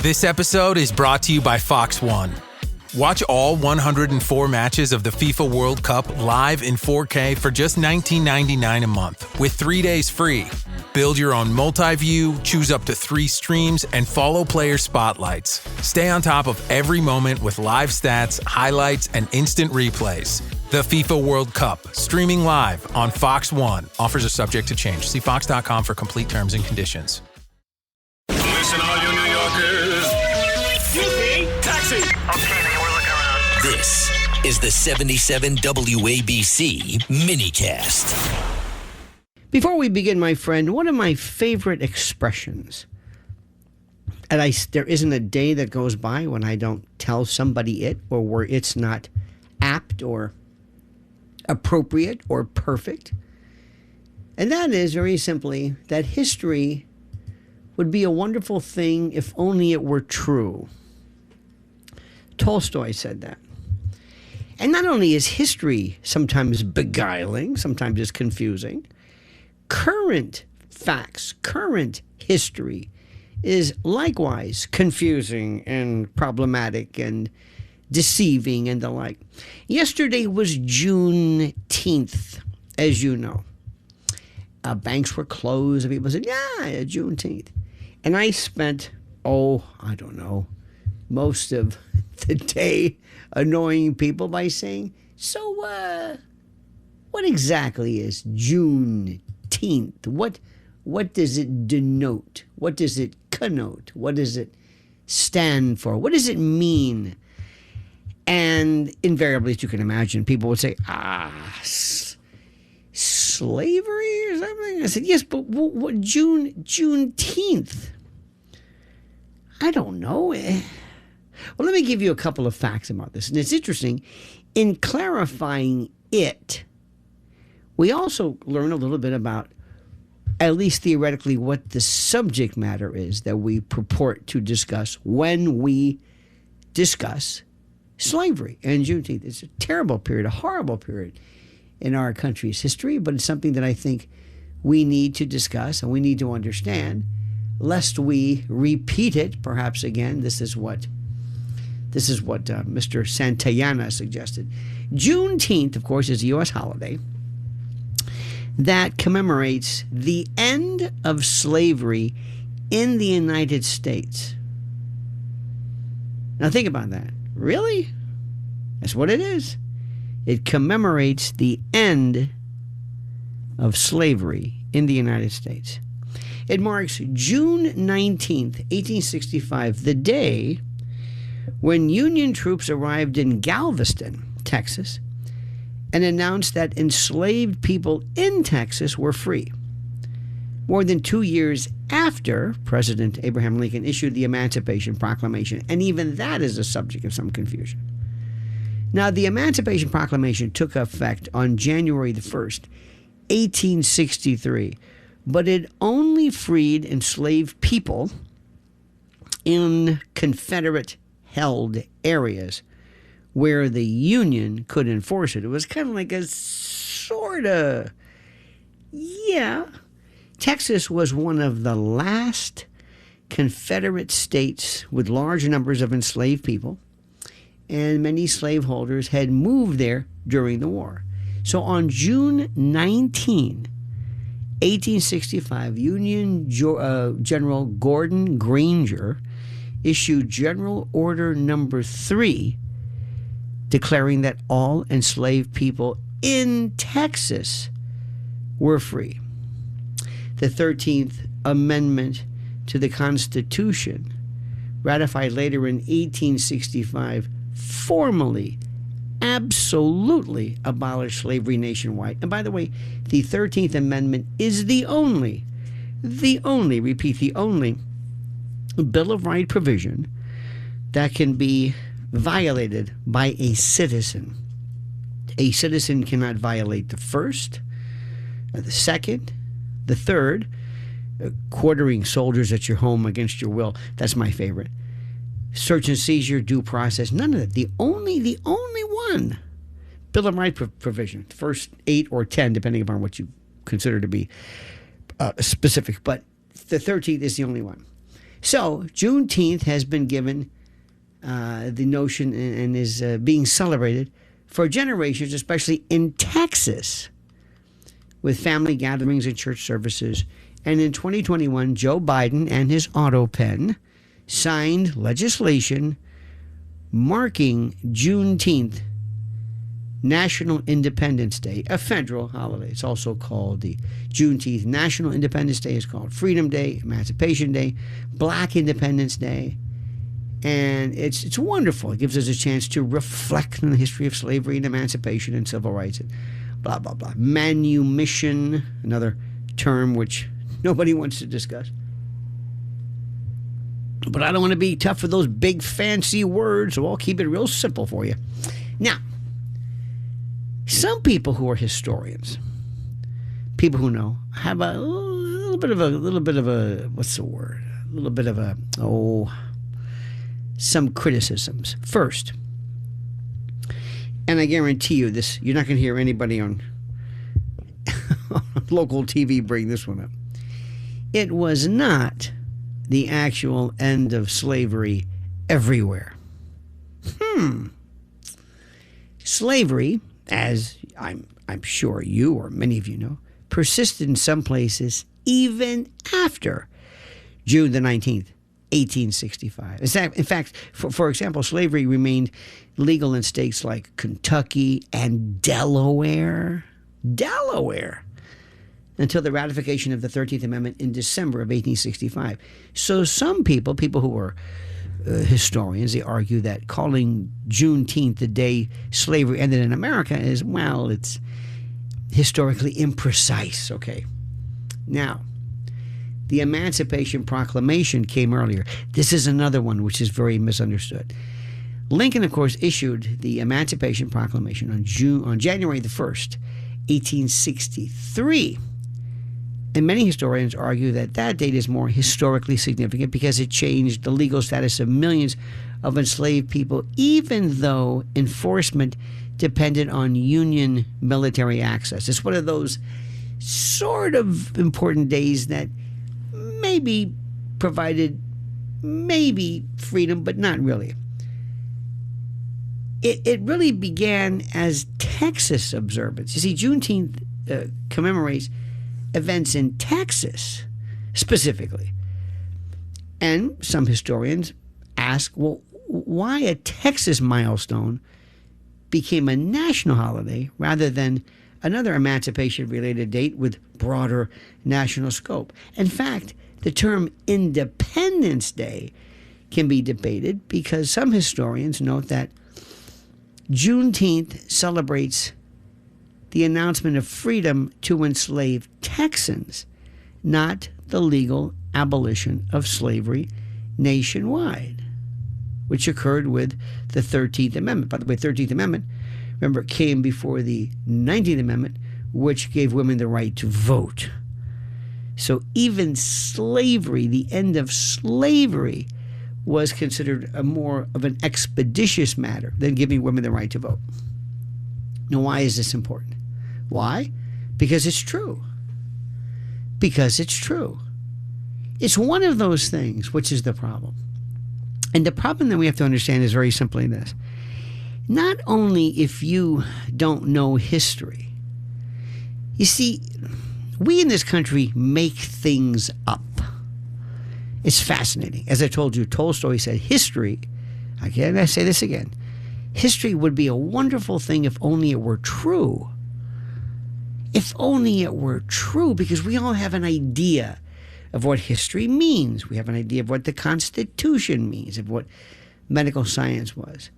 This episode is brought to you by Fox One. Watch all 104 matches of the FIFA World Cup live in 4K for just $19.99 a month with 3 days free. Build your own multi-view, choose up to 3 streams, and follow player spotlights. Stay on top of every moment with live stats, highlights, and instant replays. The FIFA World Cup, streaming live on Fox One. Offers are subject to change. See fox.com for complete terms and conditions. Listen, all you New Yorkers. Excuse me, taxi. Okay, man, we're looking around. This is the 77 WABC minicast. Before we begin, my friend, one of my favorite expressions, and there isn't a day that goes by when I don't tell somebody it, or where it's not apt or appropriate or perfect, and that is very simply that history would be a wonderful thing if only it were true. Tolstoy said that. And not only is history sometimes beguiling, sometimes it's confusing, current facts, current history is likewise confusing and problematic and deceiving and the like. Yesterday was Juneteenth, as you know. Banks were closed and people said, yeah, Juneteenth. And I spent, I don't know, most of the day annoying people by saying, so what exactly is Juneteenth? What does it denote? What does it connote? What does it stand for? What does it mean? And invariably, as you can imagine, people would say, slavery or something? I said, yes, but what Juneteenth? I don't know. Well, let me give you a couple of facts about this. And it's interesting. In clarifying it, we also learn a little bit about, at least theoretically, what the subject matter is that we purport to discuss when we discuss slavery and Juneteenth. It's a terrible period, a horrible period in our country's history, but it's something that I think we need to discuss and we need to understand, lest we repeat it perhaps again. This is what Mr. Santayana suggested. Juneteenth, of course, is a U.S. holiday that commemorates the end of slavery in the United States. Now think about that. Really? That's what it is. It commemorates the end of slavery in the United States. It marks June 19th, 1865, the day when Union troops arrived in Galveston, Texas, and announced that enslaved people in Texas were free. More than 2 years after President Abraham Lincoln issued the Emancipation Proclamation, and even that is a subject of some confusion. Now, the Emancipation Proclamation took effect on January the 1st, 1863, but it only freed enslaved people in Confederate-held areas where the Union could enforce it. It was kind of like a Texas was one of the last Confederate states with large numbers of enslaved people, and many slaveholders had moved there during the war. So on June 19, 1865, Union General Gordon Granger issued General Order Number 3, declaring that all enslaved people in Texas were free. The 13th Amendment to the Constitution, ratified later in 1865, formally, absolutely abolished slavery nationwide. And by the way, the 13th Amendment is the only Bill of Rights provision that can be violated by a citizen. A citizen cannot violate the first, the second, the third, quartering soldiers at your home against your will. That's my favorite. Search and seizure, due process, none of that. The only one, Bill of Rights provision, first 8 or 10, depending upon what you consider to be specific, but the 13th is the only one. So Juneteenth has been given the notion and is being celebrated for generations, especially in Texas, with family gatherings and church services. And in 2021, Joe Biden and his auto pen signed legislation marking Juneteenth, National Independence Day, a federal holiday. It's also called the Juneteenth National Independence Day. It's called Freedom Day, Emancipation Day, Black Independence Day. And it's wonderful. It gives us a chance to reflect on the history of slavery and emancipation and civil rights and blah, blah, blah. Manumission, another term which nobody wants to discuss. But I don't want to be tough with those big fancy words, so I'll keep it real simple for you. Now, some people who are historians, people who know, have a little bit of a what's the word? A little bit of a some criticisms. First, and I guarantee you this, you're not going to hear anybody on local TV bring this one up. It was not the actual end of slavery everywhere. Slavery, as I'm sure you or many of you know, persisted in some places even after June the 19th, 1865. In fact, for example, slavery remained legal in states like Kentucky and Delaware, until the ratification of the 13th Amendment in December of 1865. So some people who are historians, they argue that calling Juneteenth the day slavery ended in America is, well, it's historically imprecise. Okay. Now, the Emancipation Proclamation came earlier. This is another one which is very misunderstood. Lincoln, of course, issued the Emancipation Proclamation on January the 1st, 1863. And many historians argue that that date is more historically significant because it changed the legal status of millions of enslaved people, even though enforcement depended on Union military access. It's one of those sort of important days that maybe provided freedom, but not really. It really began as Texas observance. You see, Juneteenth commemorates events in Texas specifically. And some historians ask, well, why a Texas milestone became a national holiday rather than another emancipation-related date with broader national scope. In fact, the term Independence Day can be debated because some historians note that Juneteenth celebrates the announcement of freedom to enslaved Texans, not the legal abolition of slavery nationwide, which occurred with the 13th Amendment. By the way, 13th Amendment, remember, it came before the 19th Amendment, which gave women the right to vote. So even slavery, the end of slavery, was considered a more of an expeditious matter than giving women the right to vote. Now, why is this important? Why? Because it's true. Because it's true. It's one of those things, which is the problem. And the problem that we have to understand is very simply this. Not only if you don't know history. You see, we in this country make things up. It's fascinating. As I told you, Tolstoy said, history, again, I say this again, history would be a wonderful thing if only it were true. If only it were true, because we all have an idea of what history means. We have an idea of what the Constitution means, of what medical science was.